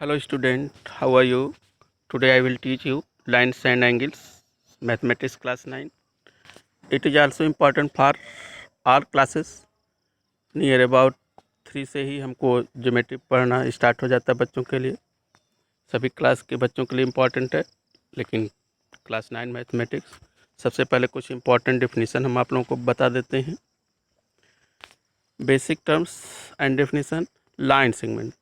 Hello student, how are you? Today I will teach you lines and angles, mathematics class 9. It is also important for all classes. Near about 3 से ही हमको geometry पढ़ना start हो जाता है बच्चों के लिए. सभी क्लास के बच्चों के लिए इम्पॉर्टेंट है, लेकिन क्लास 9 मैथमेटिक्स. सबसे पहले कुछ इम्पॉर्टेंट डेफिनेशन हम आप लोगों को बता देते हैं. Basic terms and definition. Line segment,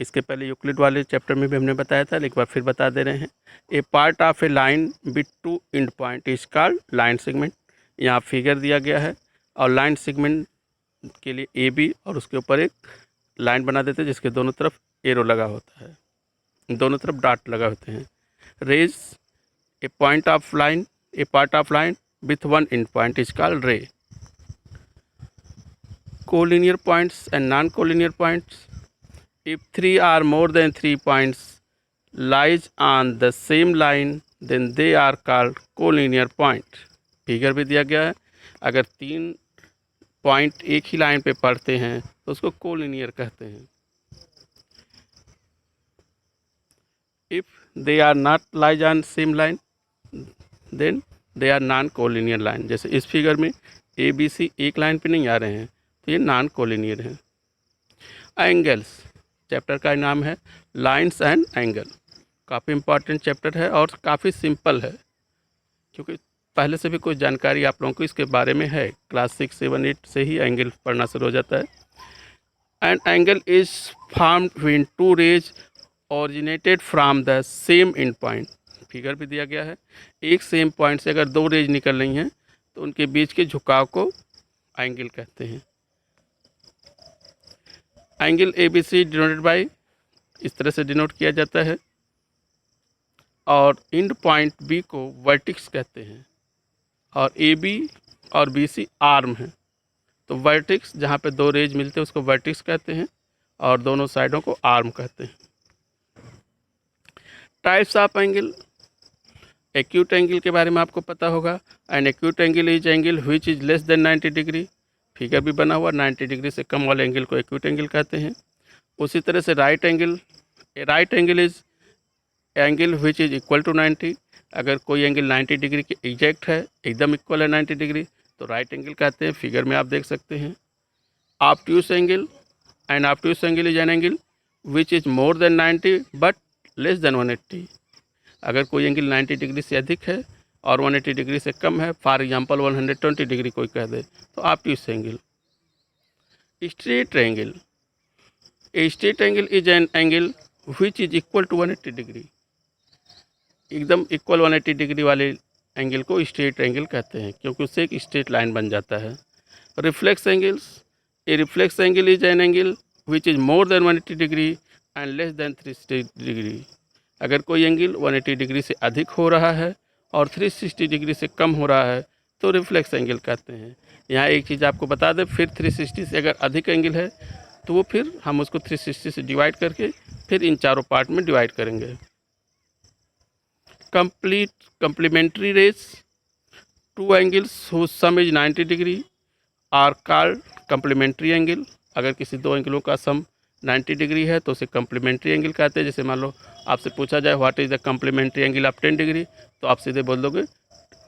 इसके पहले यूक्लिड वाले चैप्टर में भी हमने बताया था, एक बार फिर बता दे रहे हैं. A part of a line with two end point is called line segment. यहाँ फिगर दिया गया है और लाइन सेगमेंट के लिए ए बी और उसके ऊपर एक लाइन बना देते हैं जिसके दोनों तरफ एरो लगा होता है, दोनों तरफ डॉट लगा होते हैं. Rays a point of line, a part of line with one end point is called ray. Collinear points and non collinear points. If 3 or more than 3 points lies on the same line, then they are called collinear point. Figure भी दिया गया है. अगर 3 point एक ही line पे पड़ते हैं तो उसको कोलिनियर कहते हैं. If they are not lies on same line, then they are non collinear line. जैसे इस फिगर में ए बी सी एक लाइन पे नहीं आ रहे हैं तो ये नॉन कोलिनियर हैं. एंगल्स, चैप्टर का नाम है लाइंस एंड एंगल. काफ़ी इम्पॉर्टेंट चैप्टर है और काफ़ी सिंपल है, क्योंकि पहले से भी कुछ जानकारी आप लोगों को इसके बारे में है. क्लास 6, 7, 8 से ही एंगल पढ़ना शुरू हो जाता है. And angle is formed when two rays originated from the same end point. Figure भी दिया गया है. एक सेम पॉइंट से अगर दो रेज निकल रही हैं तो उनके बीच के झुकाव को एंगल कहते हैं. Angle A B C denoted by, इस तरह से डिनोट किया जाता है. और एंड पॉइंट बी को वर्टिक्स कहते हैं. और ए बी और बी सी आर्म है, तो वर्टिक्स जहाँ पे दो रेज मिलते हैं उसको वर्टिक्स कहते हैं और दोनों साइडों को आर्म कहते हैं. Types of angle. Acute angle के बारे में आपको पता होगा. And acute angle is angle which is less than 90 degree. Figure भी बना हुआ. 90 डिग्री से कम वाले एंगल को एक्यूट एंगल कहते हैं. उसी तरह से right angle. Right angle is angle which is equal to 90. अगर कोई एंगल 90 डिग्री के एग्जैक्ट है, एकदम इक्वल है 90 डिग्री, तो राइट एंगल कहते हैं. फिगर में आप देख सकते हैं. Obtuse angle. And obtuse angle is an angle which is more than 90 but less than 180. अगर कोई एंगल 90 डिग्री से अधिक है और 180 डिग्री से कम है, फॉर एग्जांपल 120 डिग्री कोई कह दे, तो obtuse angle. Straight angle. A straight angle is an angle which is equal to 180 degree. एकदम इक्वल 180 डिग्री वाले एंगल को स्ट्रेट एंगल कहते हैं, क्योंकि उससे एक स्ट्रेट लाइन बन जाता है. Reflex angles. A reflex angle is an angle which is more than 180 degree and less than 360 degree. अगर कोई एंगल 180 डिग्री से अधिक हो रहा है और 360 डिग्री से कम हो रहा है तो रिफ्लेक्स एंगल कहते हैं. यहाँ एक चीज़ आपको बता दें, फिर 360 से अगर अधिक एंगल है तो वो फिर हम उसको 360 से डिवाइड करके फिर इन चारों पार्ट में डिवाइड करेंगे. Complementary rays. Two angles whose sum is 90 degree are called complementary angle. अगर किसी दो एंगलों का सम 90 डिग्री है तो उसे कंप्लीमेंट्री एंगल कहते हैं. जैसे मान लो आपसे पूछा जाए what is the complementary angle of 10 degree, तो आप सीधे बोल दोगे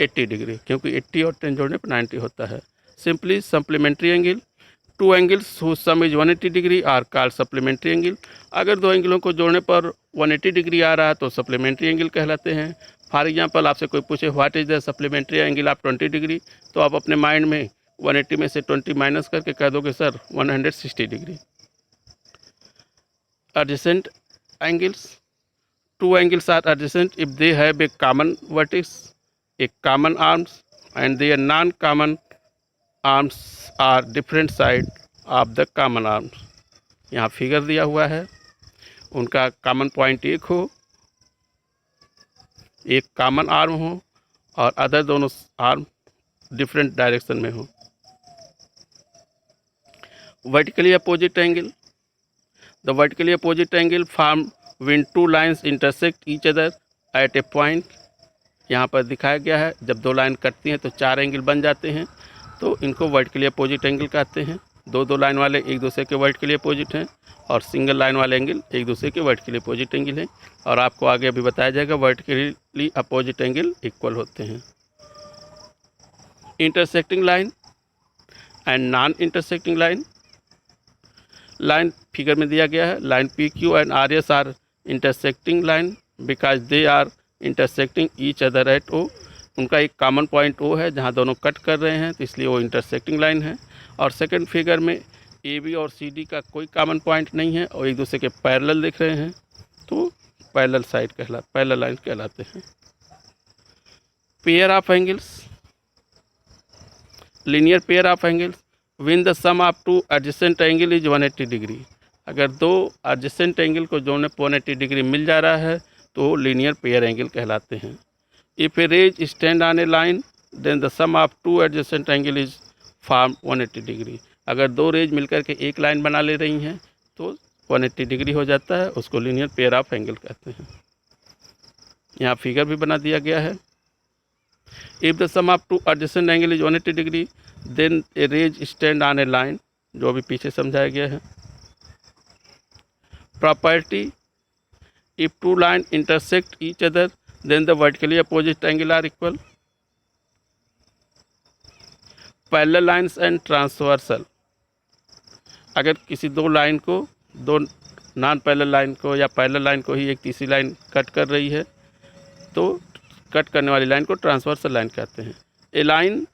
80 डिग्री, क्योंकि 80 और 10 जोड़ने पर 90 होता है. Simply supplementary angle. Two angles whose sum is 180 degree are called supplementary angle. अगर दो एंगलों को जोड़ने पर 180 डिग्री आ रहा है तो सप्लीमेंट्री एंगल कहलाते हैं. फॉर एग्जांपल आपसे कोई पूछे what is the supplementary angle of 20 degree, तो आप अपने माइंड में 180 में से 20 माइनस करके कह दोगे sir 160 degree. Adjacent angles. Two angles are adjacent if they have a common vertex, a common arms, and their non-common arms are different side of the common arms. यहाँ फिगर दिया हुआ है. उनका कॉमन पॉइंट एक हो, एक common arm हो और अदर दोनों आर्म डिफरेंट डायरेक्शन में हो. Vertically opposite angle. The vertically opposite angle formed when two lines intersect each other at a point. यहाँ पर दिखाया गया है जब दो लाइन कटती हैं तो चार एंगल बन जाते हैं, तो इनको वर्टिकली अपोजिट एंगल कहते हैं. दो लाइन वाले एक दूसरे के वर्टिकली अपोजिट हैं और सिंगल लाइन वाले एंगल एक दूसरे के वर्टिकली अपोजिट एंगल हैं, और आपको आगे अभी बताया जाएगा वर्टिकली अपोजिट एंगल इक्वल होते हैं। Intersecting line and non intersecting line. Line figure में दिया गया है, line P Q and R S are intersecting line because they are intersecting each other at O. उनका एक कॉमन पॉइंट ओ है जहां दोनों कट कर रहे हैं, तो इसलिए वो इंटरसेक्टिंग लाइन है। और सेकंड फिगर में ए बी और सी डी का कोई कॉमन पॉइंट नहीं है और एक दूसरे के पैरेलल दिख रहे हैं, तो पैरेलल लाइन कहलाते हैं। Pair of angles, linear pair of angles when the sum of two adjacent angle is 180 degree. अगर दो एडजेसेंट एंगल को जोड़ने 180 डिग्री मिल जा रहा है तो लीनियर पेयर एंगल कहलाते हैं। If a rays stand on a line then the sum of two adjacent angle is form 180 degree. अगर दो रेज मिलकर के एक लाइन बना ले रही हैं तो 180 डिग्री हो जाता है, उसको लीनियर पेयर ऑफ एंगल कहते हैं। यहाँ फिगर भी बना दिया गया है। If the sum of two adjacent angle is 180 degree then a rays stand on a line, जो अभी पीछे समझाया गया है। Property, if two line intersect each other then the vertically opposite angle are equal. Parallel lines and transversal, अगर किसी दो line को, दो नॉन पैरेलल लाइन को या पैरेलल लाइन को ही एक तीसरी लाइन कट कर रही है तो कट करने वाली लाइन को ट्रांसवर्सल लाइन कहते हैं। A line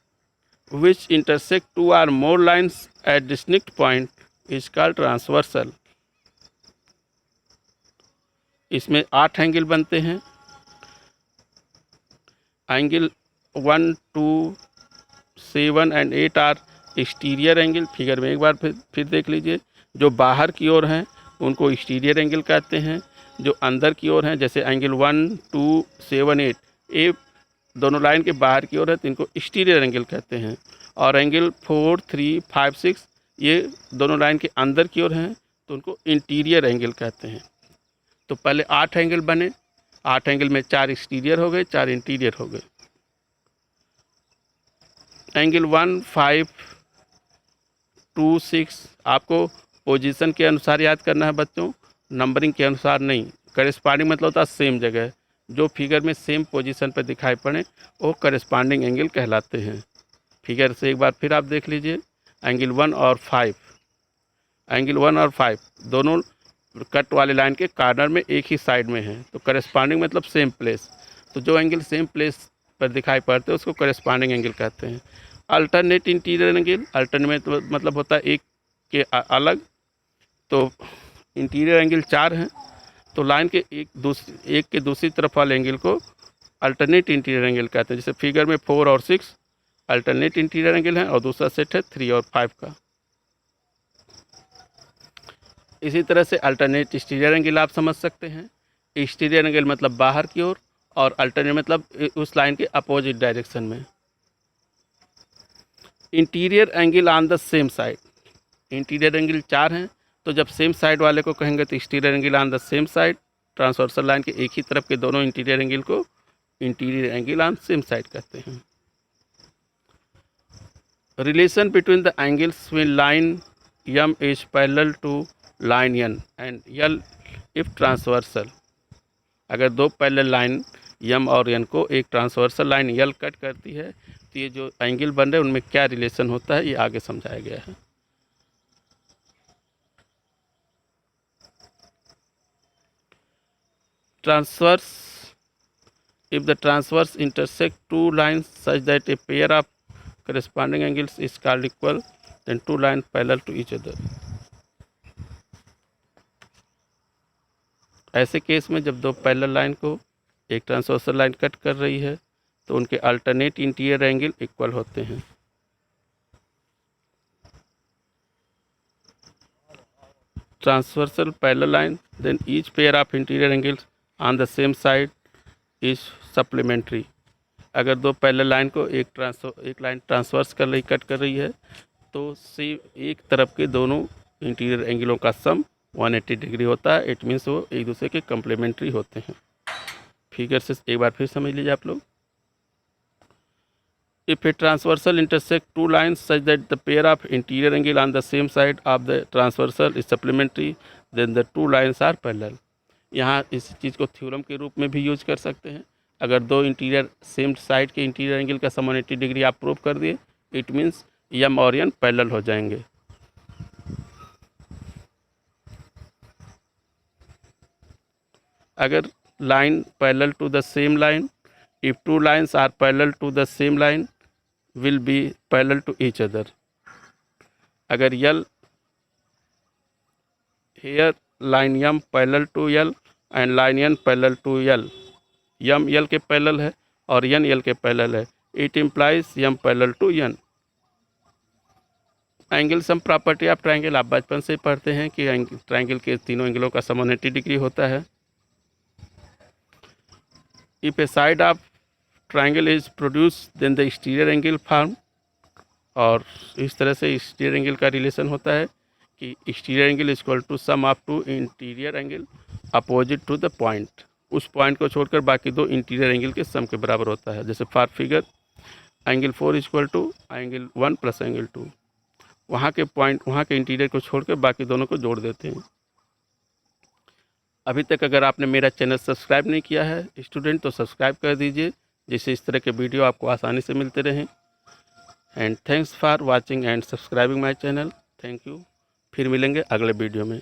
which intersect two or more lines at distinct point is called transversal. इसमें 8 एंगल बनते हैं। Angle 1, 2, 7 and 8 are exterior angle. Figure में एक बार फिर देख लीजिए, जो बाहर की ओर हैं उनको एक्सटीरियर एंगल कहते हैं, जो अंदर की ओर हैं जैसे एंगल 1, 2, 7, 8 ये दोनों लाइन के बाहर की ओर है तो इनको एक्सटीरियर एंगल कहते हैं। और एंगल 4, 3, 5, 6 ये दोनों लाइन के अंदर की ओर हैं तो उनको इंटीरियर एंगल कहते हैं। तो पहले 8 एंगल बने, 8 एंगल में 4 एक्सटीरियर हो गए, 4 इंटीरियर हो गए। एंगल 1, 5, 2, 6 आपको पोजीशन के अनुसार याद करना है बच्चों, नंबरिंग के अनुसार नहीं। करेस्पॉन्डिंग मतलब होता है सेम जगह, जो फिगर में सेम पोजीशन पर दिखाई पड़े वो करेस्पॉन्डिंग एंगल कहलाते हैं। फिगर से एक बार फिर आप देख लीजिए, एंगल 1 और 5, एंगल 1 और 5 दोनों कट वाले लाइन के कॉर्नर में एक ही साइड में है, तो करेस्पॉन्डिंग मतलब सेम प्लेस। तो जो एंगल सेम प्लेस पर दिखाई पड़ते हैं उसको करेस्पॉन्डिंग एंगल कहते हैं। अल्टरनेट इंटीरियर एंगल, अल्टरनेट मतलब होता है एक के अलग, तो इंटीरियर एंगल 4 हैं तो लाइन के एक के दूसरी तरफ वाले एंगल को अल्टरनेट इंटीरियर एंगल कहते हैं। जैसे फिगर में 4 और 6 अल्टरनेट इंटीरियर एंगल है और दूसरा सेट है 3 और 5 का। इसी तरह से अल्टरनेट एक्सटीरियर एंगल आप समझ सकते हैं। एक्सटीरियर एंगल मतलब बाहर की ओर और अल्टरनेट मतलब उस लाइन के अपोजिट डायरेक्शन में। Interior angle on the same side, interior angle 4 हैं तो जब सेम साइड वाले को कहेंगे तो exterior angle on the same side. Transversal line के एक ही तरफ के दोनों इंटीरियर एंगल को interior angle on same side कहते हैं। Relation between the angles when line M is parallel to line N and L if transversal. अगर दो पैरेलल लाइन M और N को एक ट्रांसवर्सल लाइन L कट करती है तो ये जो एंगल बन रहे हैं उनमें क्या रिलेशन होता है ये आगे समझाया गया है। Transverse, if the transverse intersect two lines such that a pair of corresponding angles is called equal, then two lines parallel to each other। ऐसे केस में जब दो पैरेलल लाइन को एक ट्रांसवर्सल लाइन कट कर रही है तो उनके अल्टरनेट इंटीरियर एंगल इक्वल होते हैं। Transversal parallel line then each pair of interior angles on the same side is supplementary। अगर दो पैरेलल लाइन को एक लाइन ट्रांसवर्स कर रही, कट कर रही है तो एक तरफ के दोनों इंटीरियर एंगलों का सम 180 डिग्री होता है। इट मीन्स वो एक दूसरे के कम्प्लीमेंट्री होते हैं। फिगर से एक बार फिर समझ लीजिए आप लोग। If a transversal intersect two lines such that the pair of interior angle on the same side of the transversal is supplementary, then the two lines are parallel. यहाँ इस चीज़ को थ्योरम के रूप में भी यूज कर सकते हैं। अगर दो इंटीरियर सेम साइड के इंटीरियर एंगल का सम 180 डिग्री आप प्रूव कर दिए, इट मीन्स यम और एन पैरेलल हो जाएंगे। अगर line parallel to the same line, if two lines are parallel to the same line will be parallel to each other. अगर L here line m parallel to L and line n parallel to L, m l के parallel है और n l के parallel है, it implies m parallel to n। Angle sum property of triangle आप बचपन से पढ़ते हैं कि ट्रायंगल के तीनों एंगलों का सम 180 डिग्री होता है। If a side of triangle is produce then the exterior angle form, और इस तरह से एक्सटीरियर एंगल का रिलेशन होता है कि exterior angle is equal to sum of two interior angle opposite to the point. उस पॉइंट को छोड़कर बाकी दो इंटीरियर एंगल के सम के बराबर होता है। जैसे for figure angle 4 is equal to angle 1 plus angle 2, वहाँ के पॉइंट वहाँ के इंटीरियर को छोड़कर बाकी दोनों को जोड़ देते हैं। अभी तक अगर आपने मेरा चैनल सब्सक्राइब नहीं किया है स्टूडेंट, तो सब्सक्राइब कर दीजिए, जिससे इस तरह के वीडियो आपको आसानी से मिलते रहें। And thanks for watching and subscribing my channel. Thank you. फिर मिलेंगे अगले वीडियो में।